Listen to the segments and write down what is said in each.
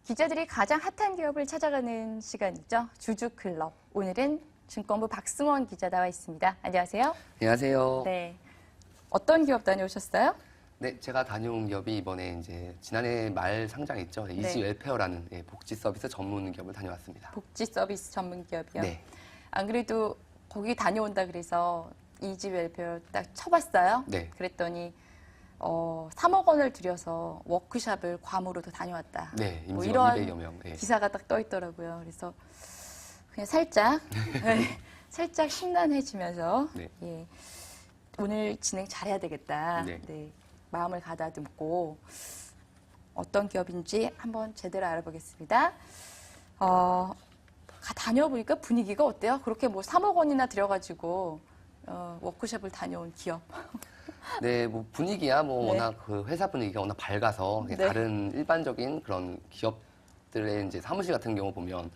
기자들이 가장 핫한 기업을 찾아가는 시간이죠. 주주클럽. 오늘은 증권부 박승원 기자 나와 있습니다. 안녕하세요. 안녕하세요. 네. 어떤 기업 다녀오셨어요? 네, 제가 다녀온 기업이 이번에 이제 지난해 말 상장했죠. 네. 이지 웰페어라는 복지 서비스 전문 기업을 다녀왔습니다. 복지 서비스 전문 기업이요. 네. 안 그래도 거기 다녀온다 그래서 이지 웰페어 딱 쳐봤어요. 네. 그랬더니 3억 원을 들여서 워크숍을 괌으로도 다녀왔다. 네, 뭐 임직원 이런 200여 명. 네. 기사가 딱 떠 있더라고요. 그래서 그냥 살짝 살짝 심란해지면서 네. 예, 오늘 진행 잘해야 되겠다. 네. 네, 마음을 가다듬고 어떤 기업인지 한번 제대로 알아보겠습니다. 다녀보니까 분위기가 어때요? 그렇게 뭐 3억 원이나 들여가지고 워크숍을 다녀온 기업. 네, 뭐 분위기야 뭐 네. 워낙 그 회사 분위기가 워낙 밝아서 네. 다른 일반적인 그런 기업들의 이제 사무실 같은 경우 보면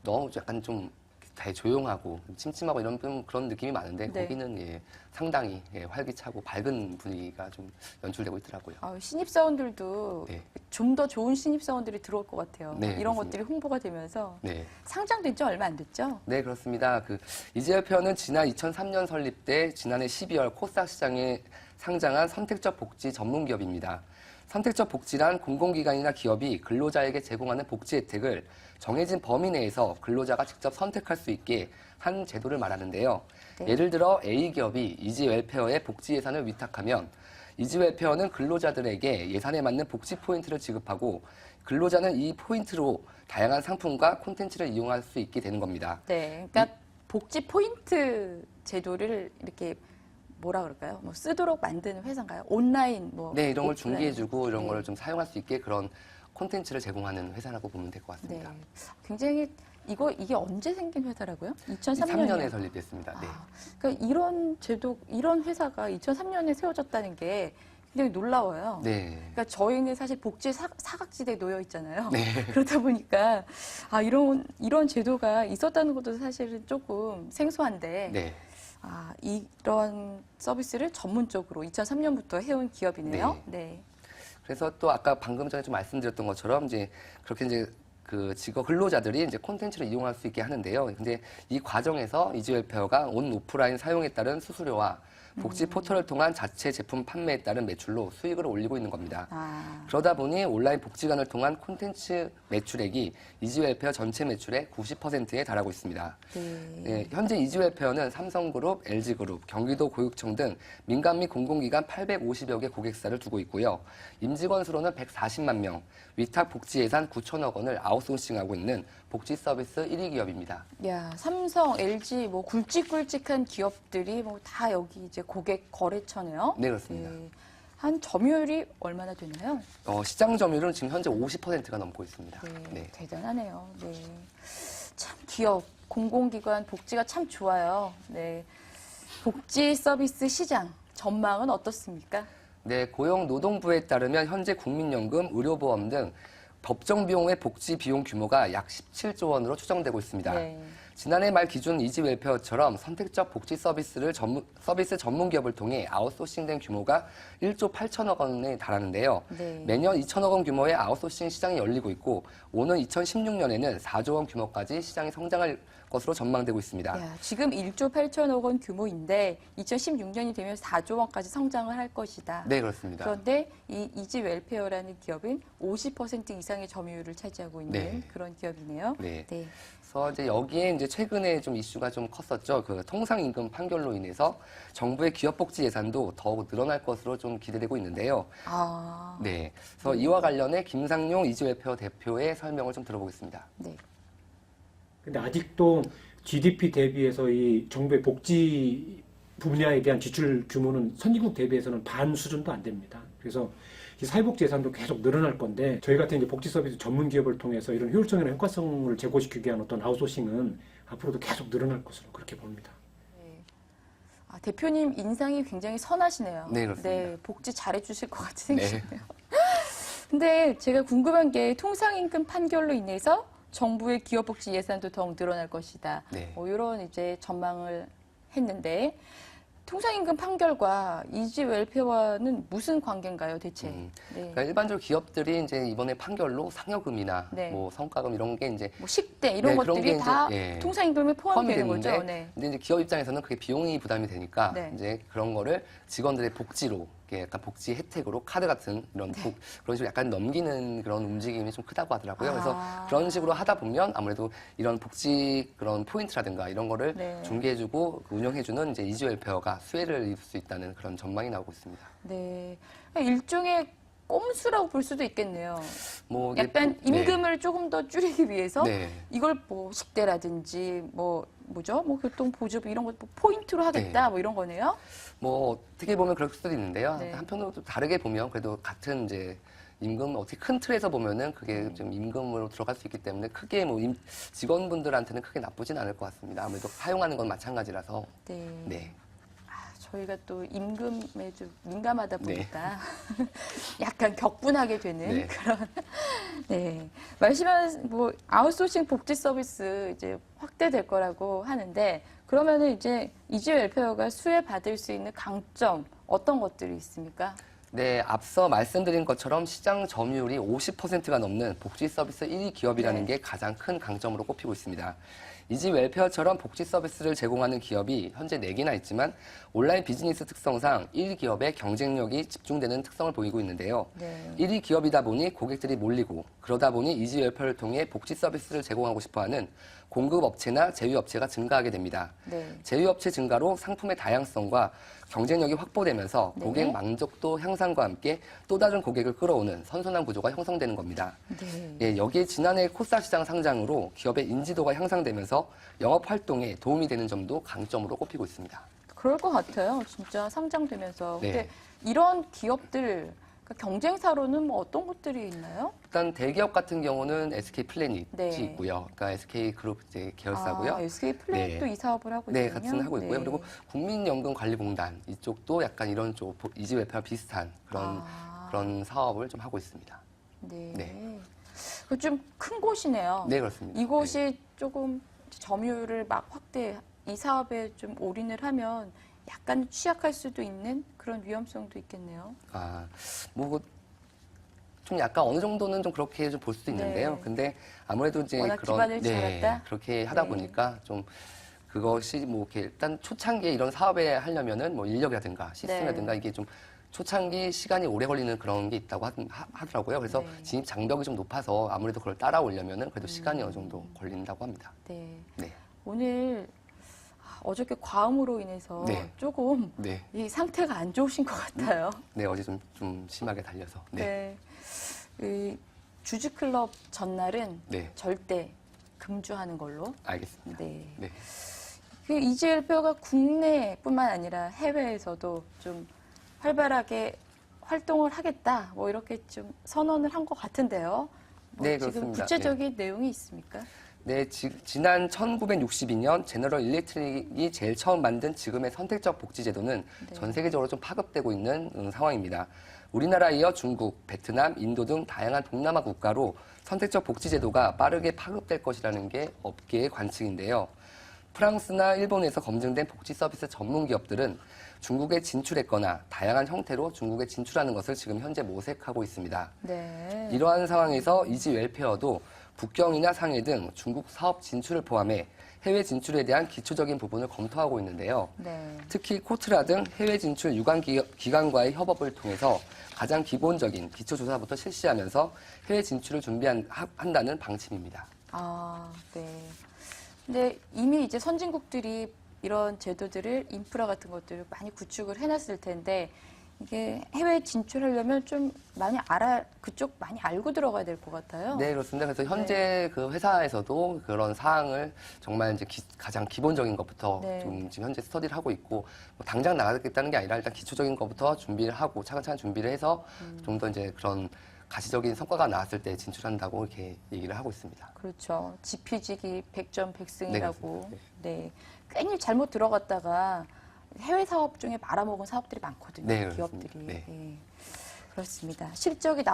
너무 약간 좀 되게 조용하고 침침하고 이런 좀 그런 느낌이 많은데 네. 거기는 상당히 활기차고 밝은 분위기가 좀 연출되고 있더라고요. 신입사원들도 네. 좀 더 좋은 신입사원들이 들어올 것 같아요. 네, 이런 그렇습니다. 것들이 홍보가 되면서 네. 상장된 지 얼마 안 됐죠? 네, 그렇습니다. 이지웰페어는 지난 2003년 설립 때 지난해 12월 코스닥 시장에 상장한 선택적 복지 전문 기업입니다. 선택적 복지란 공공기관이나 기업이 근로자에게 제공하는 복지 혜택을 정해진 범위 내에서 근로자가 직접 선택할 수 있게 한 제도를 말하는데요. 네. 예를 들어 A기업이 이지웰페어에 복지 예산을 위탁하면 이지웰페어는 근로자들에게 예산에 맞는 복지 포인트를 지급하고 근로자는 이 포인트로 다양한 상품과 콘텐츠를 이용할 수 있게 되는 겁니다. 네. 그러니까 복지 포인트 제도를 이렇게 뭐라 그럴까요? 뭐 쓰도록 만드는 회사인가요? 온라인 뭐 네, 이런 걸 오프라인. 중개해주고 이런 네. 걸 좀 사용할 수 있게 그런 콘텐츠를 제공하는 회사라고 보면 될 것 같습니다. 네. 굉장히 이게 언제 생긴 회사라고요? 2003년에 2003년에 설립됐습니다. 네. 그러니까 이런 제도, 이런 회사가 2003년에 세워졌다는 게 굉장히 놀라워요. 네. 그러니까 저희는 사실 복지 사각지대에 놓여 있잖아요. 네. 그러다 보니까 이런 제도가 있었다는 것도 사실은 조금 생소한데 네. 이런 서비스를 전문적으로 2003년부터 해온 기업이네요. 네. 그래서 또 아까 방금 전에 좀 말씀드렸던 것처럼 이제 그렇게 이제 그 직업 근로자들이 이제 콘텐츠를 이용할 수 있게 하는데요. 근데 이 과정에서 이지웰페어가 온 오프라인 사용에 따른 수수료와 복지 포털을 통한 자체 제품 판매에 따른 매출로 수익을 올리고 있는 겁니다. 그러다 보니 온라인 복지관을 통한 콘텐츠 매출액이 이지웰페어 전체 매출의 90%에 달하고 있습니다. 네, 현재 이지웰페어는 삼성그룹, LG그룹, 경기도 고육청 등 민간 및 공공기관 850여 개 고객사를 두고 있고요. 임직원 수로는 140만 명, 위탁 복지 예산 9천억 원을 아웃소싱하고 있는 복지 서비스 1위 기업입니다. 야, 삼성, LG 뭐 굵직굵직한 기업들이 뭐 다 여기 이제 고객 거래처네요. 네, 그렇습니다. 한 점유율이 얼마나 되나요? 시장 점유율은 지금 현재 50%가 넘고 있습니다. 네. 대단하네요. 네. 참 기업, 공공기관 복지가 참 좋아요. 네. 복지 서비스 시장 전망은 어떻습니까? 네, 고용노동부에 따르면 현재 국민연금, 의료보험 등 법정 비용의 복지 비용 규모가 약 17조 원으로 추정되고 있습니다. 네. 지난해 말 기준 이지웰페어처럼 선택적 복지 서비스 전문 기업을 통해 아웃소싱된 규모가 1조 8천억 원에 달하는데요. 네. 매년 2천억 원 규모의 아웃소싱 시장이 열리고 있고 오는 2016년에는 4조 원 규모까지 시장이 성장할 것으로 전망되고 있습니다. 야, 지금 1조 8천억 원 규모인데 2016년이 되면 4조 원까지 성장을 할 것이다. 네, 그렇습니다. 그런데 이 이지웰페어라는 기업은 50% 이상의 점유율을 차지하고 있는 네. 그런 기업이네요. 네. 그래서 이제 여기에 이제 최근에 좀 이슈가 좀 컸었죠. 그 통상임금 판결로 인해서 정부의 기업복지 예산도 더욱 늘어날 것으로 좀 기대되고 있는데요. 네. 그래서 이와 관련해 김상용 이지웰페어 대표의 설명을 좀 들어보겠습니다. 네. 근데 아직도 GDP 대비해서 이 정부의 복지 분야에 대한 지출 규모는 선진국 대비해서는 반 수준도 안 됩니다. 그래서 이 사회복지 예산도 계속 늘어날 건데 저희 같은 이제 복지 서비스 전문 기업을 통해서 이런 효율성이나 효과성을 제고시키기 위한 어떤 아웃소싱은 앞으로도 계속 늘어날 것으로 그렇게 봅니다. 대표님 인상이 굉장히 선하시네요. 네, 그렇습니다. 네, 복지 잘해주실 것 같이 생기시네요. 근데 제가 궁금한 게 통상임금 판결로 인해서 정부의 기업복지 예산도 더욱 늘어날 것이다. 네. 이런 이제 전망을 했는데 통상임금 판결과 이지 웰페어와는 무슨 관계인가요, 대체? 네. 그러니까 일반적으로 기업들이 이제 이번에 판결로 상여금이나 네. 뭐 성과금 이런 게 이제 뭐 식대 이런 네, 그런 것들이 게 다 이제, 예. 통상임금에 포함이 되는 됐는데, 거죠. 네. 근데 이제 기업 입장에서는 그게 비용이 부담이 되니까 네. 이제 그런 거를 직원들의 복지로, 이렇게 약간 복지 혜택으로 카드 같은 이런 그런 식으로 약간 넘기는 그런 움직임이 좀 크다고 하더라고요. 그래서 아. 그런 식으로 하다 보면 아무래도 이런 복지 그런 포인트라든가 이런 거를 네. 중개해주고 운영해주는 이제 이지 웰페어가 수혜를 입을 수 있다는 그런 전망이 나오고 있습니다. 네. 일종의 꼼수라고 볼 수도 있겠네요. 뭐 이게 약간 네. 임금을 조금 더 줄이기 위해서 네. 이걸 뭐 식대라든지 뭐죠? 뭐 교통 보조비 이런 거 포인트로 하겠다 네. 뭐 이런 거네요. 뭐 어떻게 보면 그럴 수도 있는데요. 네. 한편으로 좀 다르게 보면 그래도 같은 이제 임금 어떻게 큰 틀에서 보면은 그게 좀 임금으로 들어갈 수 있기 때문에 크게 뭐 직원분들한테는 크게 나쁘진 않을 것 같습니다. 아무래도 사용하는 건 마찬가지라서. 네. 네. 저희가 또 임금에 좀 민감하다 네. 보니까 약간 격분하게 되는 네. 그런. 네. 말씀하신 뭐 아웃소싱 복지 서비스 이제 확대될 거라고 하는데 그러면은 이제 이지 웰페어가 수혜 받을 수 있는 강점 어떤 것들이 있습니까? 네, 앞서 말씀드린 것처럼 시장 점유율이 50%가 넘는 복지 서비스 1위 기업이라는 네. 게 가장 큰 강점으로 꼽히고 있습니다. 이지 웰페어처럼 복지 서비스를 제공하는 기업이 현재 4개나 있지만 온라인 비즈니스 특성상 1위 기업의 경쟁력이 집중되는 특성을 보이고 있는데요. 네. 1위 기업이다 보니 고객들이 몰리고 그러다 보니 이지 웰페어를 통해 복지 서비스를 제공하고 싶어하는 공급 업체나 제휴 업체가 증가하게 됩니다. 네. 제휴 업체 증가로 상품의 다양성과 경쟁력이 확보되면서 네. 고객 만족도 향상과 함께 또 다른 고객을 끌어오는 선순환 구조가 형성되는 겁니다. 네. 예, 여기에 지난해 코스닥 시장 상장으로 기업의 인지도가 향상되면서 영업 활동에 도움이 되는 점도 강점으로 꼽히고 있습니다. 그럴 것 같아요. 진짜 상장되면서. 네. 근데 이런 기업들 그러니까 경쟁사로는 뭐 어떤 것들이 있나요? 일단 대기업 같은 경우는 SK 플래닛이 네. 있고요. 그러니까 SK 그룹 이제 계열사고요. SK 플래닛도 네. 이 사업을 하고 네, 있군요. 같은 하고 있고요. 네. 그리고 국민연금관리공단 이쪽도 약간 이런 쪽 이지 웰페어 비슷한 그런 사업을 좀 하고 있습니다. 네. 네. 그 좀 큰 곳이네요. 네, 그렇습니다. 이곳이 조금 점유율을 막 확대, 이 사업에 좀 올인을 하면 약간 취약할 수도 있는 그런 위험성도 있겠네요. 아, 뭐, 좀 약간 어느 정도는 좀 그렇게 좀 볼 수도 있는데요. 네. 근데 아무래도 이제 워낙 기반을 잘했다? 그렇게 하다 네. 보니까 좀 그것이 뭐 이렇게 일단 초창기에 이런 사업에 하려면은 뭐 인력이라든가 시스템이라든가 네. 이게 좀 초창기 시간이 오래 걸리는 그런 게 있다고 하더라고요. 그래서 네. 진입 장벽이 좀 높아서 아무래도 그걸 따라오려면은 그래도 시간이 어느 정도 걸린다고 합니다. 네. 네. 오늘 어저께 과음으로 인해서 네. 조금 네. 이 상태가 안 좋으신 것 같아요. 네, 어제 좀 심하게 달려서. 네. 이 주주클럽 전날은 네. 절대 금주하는 걸로. 알겠습니다. 네. 네. 그 이지엘표가 국내뿐만 아니라 해외에서도 좀 활발하게 활동을 하겠다. 뭐 이렇게 좀 선언을 한 것 같은데요. 뭐 네, 지금 그렇습니다. 구체적인 내용이 있습니까? 네, 지난 1962년 제너럴 일렉트릭이 제일 처음 만든 지금의 선택적 복지 제도는 네. 전 세계적으로 좀 파급되고 있는 상황입니다. 우리나라에 이어 중국, 베트남, 인도 등 다양한 동남아 국가로 선택적 복지 제도가 빠르게 파급될 것이라는 게 업계의 관측인데요. 프랑스나 일본에서 검증된 복지 서비스 전문 기업들은 중국에 진출했거나 다양한 형태로 중국에 진출하는 것을 지금 현재 모색하고 있습니다. 네. 이러한 상황에서 이지 웰페어도 북경이나 상해 등 중국 사업 진출을 포함해 해외 진출에 대한 기초적인 부분을 검토하고 있는데요. 네. 특히 코트라 등 해외 진출 유관 기관과의 협업을 통해서 가장 기본적인 기초조사부터 실시하면서 해외 진출을 준비한다는 방침입니다. 아, 네. 근데 이미 이제 선진국들이 이런 제도들을 인프라 같은 것들을 많이 구축을 해놨을 텐데 이게 해외 진출하려면 좀 그쪽 많이 알고 들어가야 될 것 같아요. 네, 그렇습니다. 그래서 현재 그 회사에서도 그런 사항을 정말 이제 가장 기본적인 것부터 네. 좀 지금 현재 스터디를 하고 있고 뭐 당장 나가겠다는 게 아니라 일단 기초적인 것부터 준비를 하고 차근차근 준비를 해서 좀 더 이제 그런 가시적인 성과가 나왔을 때 진출한다고 이렇게 얘기를 하고 있습니다. 그렇죠. 지피지기 100점 100승이라고. 네, 그렇습니다. 네. 괜히 잘못 들어갔다가 해외 사업 중에 말아먹은 사업들이 많거든요. 네, 그렇습니다. 기업들이. 네. 네. 그렇습니다. 실적이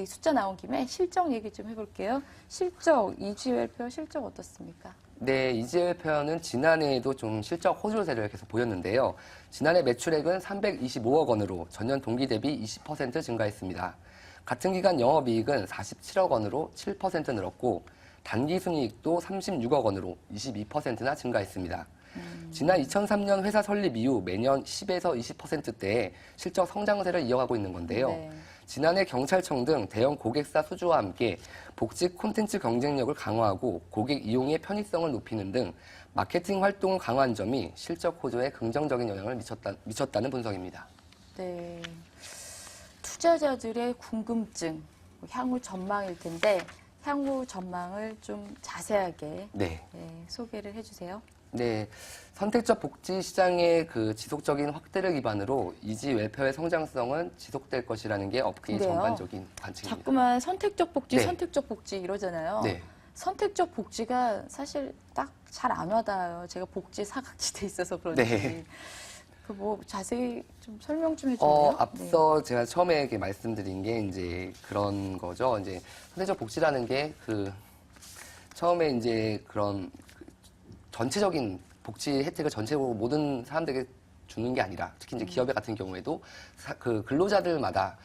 숫자 나온 김에 실적 얘기 좀 해볼게요. 실적, 이지 웰페어 실적 어떻습니까? 네, 이재회표는 지난해에도 좀 실적 호조세를 계속 보였는데요. 지난해 매출액은 325억 원으로 전년 동기 대비 20% 증가했습니다. 같은 기간 영업이익은 47억 원으로 7% 늘었고 단기순이익도 36억 원으로 22%나 증가했습니다. 지난 2003년 회사 설립 이후 매년 10에서 20%대의 실적 성장세를 이어가고 있는 건데요. 네. 지난해 경찰청 등 대형 고객사 수주와 함께 복지 콘텐츠 경쟁력을 강화하고 고객 이용의 편의성을 높이는 등 마케팅 활동을 강화한 점이 실적 호조에 긍정적인 영향을 미쳤다는 분석입니다. 네. 투자자들의 궁금증, 향후 전망일 텐데 향후 전망을 좀 자세하게 네. 소개를 해주세요. 네, 선택적 복지 시장의 그 지속적인 확대를 기반으로 이지 웰페어의 성장성은 지속될 것이라는 게 업계의 근데요, 전반적인 관측입니다. 자꾸만 선택적 복지, 네. 선택적 복지 이러잖아요. 네. 선택적 복지가 사실 딱 잘 안 와닿아요. 제가 복지 사각지대에 있어서 그런지. 네. 그 뭐 자세히 좀 설명 좀 해주세요. 앞서 제가 처음에 이렇게 말씀드린 게 이제 그런 거죠. 이제 선택적 복지라는 게 그 처음에 이제 그런 전체적인 복지 혜택을 전체적으로 모든 사람들에게 주는 게 아니라 특히 이제 기업의 같은 경우에도 그 근로자들마다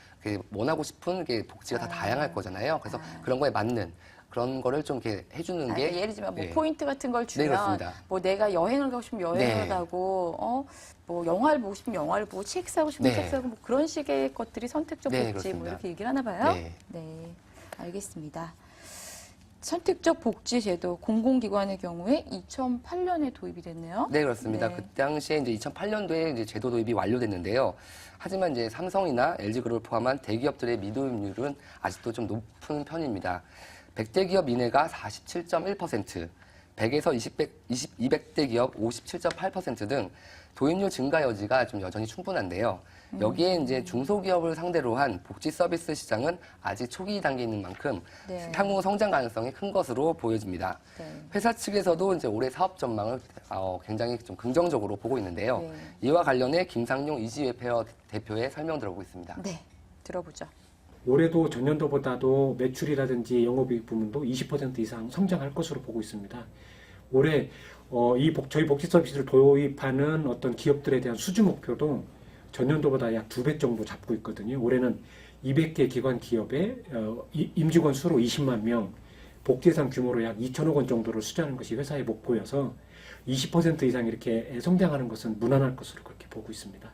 원하고 싶은 게 복지가 다 다양할 거잖아요. 그래서 그런 거에 맞는 그런 거를 좀 이렇게 해주는 게 예를 들면 뭐 네. 포인트 같은 걸 네, 주면 그렇습니다. 뭐 내가 여행을 가고 싶으면 여행을 네. 가고 뭐 영화를 보고 싶으면 영화를 보고 책 사고 싶으면 네. 책 사고 뭐 그런 식의 것들이 선택적 네, 복지 뭐 그렇습니다. 이렇게 얘기를 하나 봐요. 네. 네, 알겠습니다. 선택적 복지 제도 공공기관의 경우에 2008년에 도입이 됐네요. 네, 그렇습니다. 네. 그 당시에 이제 2008년도에 이제 제도 도입이 완료됐는데요. 하지만 이제 삼성이나 LG그룹을 포함한 대기업들의 미도입률은 아직도 좀 높은 편입니다. 100대 기업 이내가 47.1%, 100에서 200대 기업 57.8% 등 도입률 증가 여지가 좀 여전히 충분한데요. 여기에 이제 중소기업을 상대로 한 복지 서비스 시장은 아직 초기 단계에 있는 만큼 네. 향후 성장 가능성이 큰 것으로 보여집니다. 네. 회사 측에서도 이제 올해 사업 전망을 굉장히 좀 긍정적으로 보고 있는데요. 네. 이와 관련해 김상용 이지웨페어 대표의 설명 들어보겠습니다. 네, 들어보죠. 올해도 전년도보다도 매출이라든지 영업이익 부문도 20% 이상 성장할 것으로 보고 있습니다. 올해 저희 복지 서비스를 도입하는 어떤 기업들에 대한 수주 목표도 전년도보다 약 2배 정도 잡고 있거든요. 올해는 200개 기관 기업에 임직원 수로 20만 명, 복지 예산 규모로 약 2천억 원 정도를 수주하는 것이 회사의 목표여서 20% 이상 이렇게 성장하는 것은 무난할 것으로 그렇게 보고 있습니다.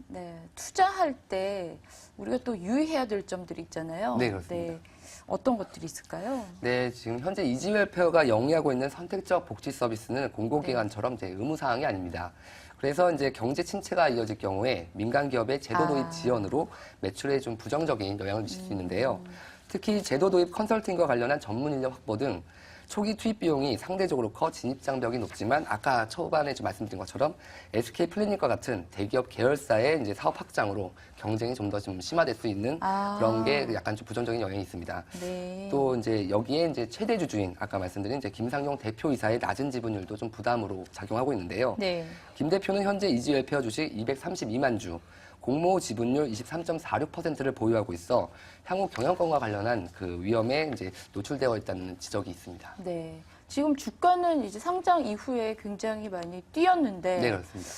네, 투자할 때 우리가 또 유의해야 될 점들이 있잖아요. 네, 그렇습니다. 어떤 것들이 있을까요? 네, 지금 현재 이지웰페어가 영위하고 있는 선택적 복지 서비스는 공공기관처럼 이제 의무사항이 아닙니다. 그래서 이제 경제 침체가 이어질 경우에 민간 기업의 제도 도입 지연으로 매출에 좀 부정적인 영향을 미칠 수 있는데요. 특히 제도 도입 컨설팅과 관련한 전문 인력 확보 등 초기 투입 비용이 상대적으로 커 진입 장벽이 높지만 아까 초반에 좀 말씀드린 것처럼 SK 플래닛과 같은 대기업 계열사의 이제 사업 확장으로 경쟁이 좀 더 좀 심화될 수 있는 그런 게 약간 좀 부정적인 영향이 있습니다. 네. 또 이제 여기에 이제 최대 주주인 아까 말씀드린 이제 김상용 대표이사의 낮은 지분율도 좀 부담으로 작용하고 있는데요. 네. 김 대표는 현재 이지웰페어 주식 232만 주, 공모 지분율 23.46%를 보유하고 있어 향후 경영권과 관련한 그 위험에 이제 노출되어 있다는 지적이 있습니다. 네. 지금 주가는 이제 상장 이후에 굉장히 많이 뛰었는데, 네, 그렇습니다.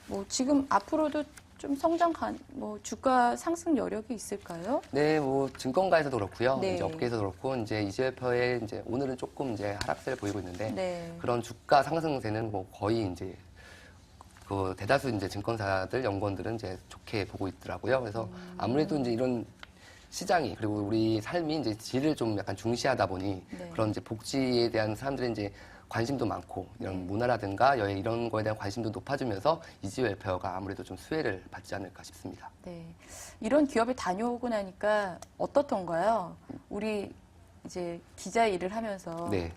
뭐 지금 앞으로도 좀 뭐 주가 상승 여력이 있을까요? 네, 뭐 증권가에서도 그렇고요. 네. 이제 업계에서도 그렇고 이제 이지웰페어의 이제 오늘은 조금 이제 하락세를 보이고 있는데 네. 그런 주가 상승세는 뭐 거의 이제 그 대다수 이제 증권사들 연구원들은 이제 좋게 보고 있더라고요. 그래서 아무래도 이제 이런 시장이 그리고 우리 삶이 이제 질을 좀 약간 중시하다 보니 네. 그런 이제 복지에 대한 사람들의 이제 관심도 많고 이런 문화라든가 여행 이런 거에 대한 관심도 높아지면서 이지웰페어가 아무래도 좀 수혜를 받지 않을까 싶습니다. 네. 이런 기업에 다녀오고 나니까 어떻던가요? 우리 이제 기자 일을 하면서 네.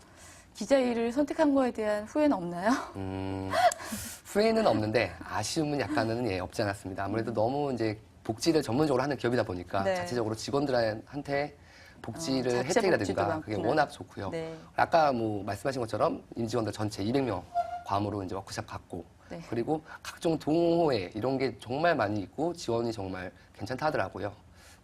기자 일을 선택한 거에 대한 후회는 없나요? 후회는 없는데 아쉬움은 약간은 없지 않았습니다. 아무래도 너무 이제 복지를 전문적으로 하는 기업이다 보니까 네. 자체적으로 직원들한테 복지를 자체 복지도 혜택이라든가 그게 많구나. 워낙 좋고요. 네. 아까 뭐 말씀하신 것처럼 임직원들 전체 200명 괌으로 이제 워크숍 갔고 네. 그리고 각종 동호회 이런 게 정말 많이 있고 지원이 정말 괜찮다 하더라고요.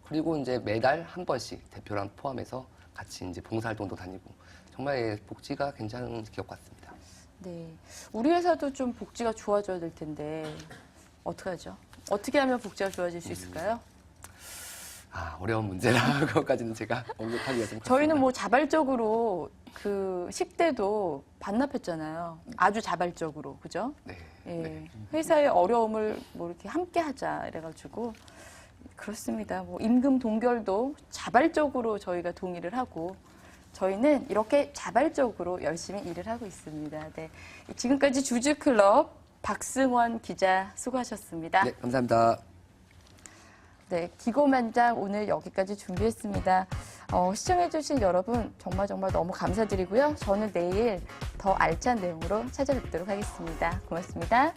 그리고 이제 매달 한 번씩 대표랑 포함해서 같이 이제 봉사활동도 다니고 정말 예, 복지가 괜찮은 기업 같습니다. 네. 우리 회사도 좀 복지가 좋아져야 될 텐데 어떻게 하죠? 어떻게 하면 복지가 좋아질 수 있을까요? 어려운 문제라 그것까지는 제가 언급하기가 좀 저희는 뭐 자발적으로 그 10대도 반납했잖아요. 아주 자발적으로. 그죠? 네. 예. 네. 회사의 어려움을 뭐 이렇게 함께 하자 이래가지고 그렇습니다. 뭐 임금 동결도 자발적으로 저희가 동의를 하고 저희는 이렇게 자발적으로 열심히 일을 하고 있습니다. 네. 지금까지 주주클럽 박승원 기자 수고하셨습니다. 네, 감사합니다. 네, 기고만장 오늘 여기까지 준비했습니다. 시청해주신 여러분 정말 너무 감사드리고요. 저는 내일 더 알찬 내용으로 찾아뵙도록 하겠습니다. 고맙습니다.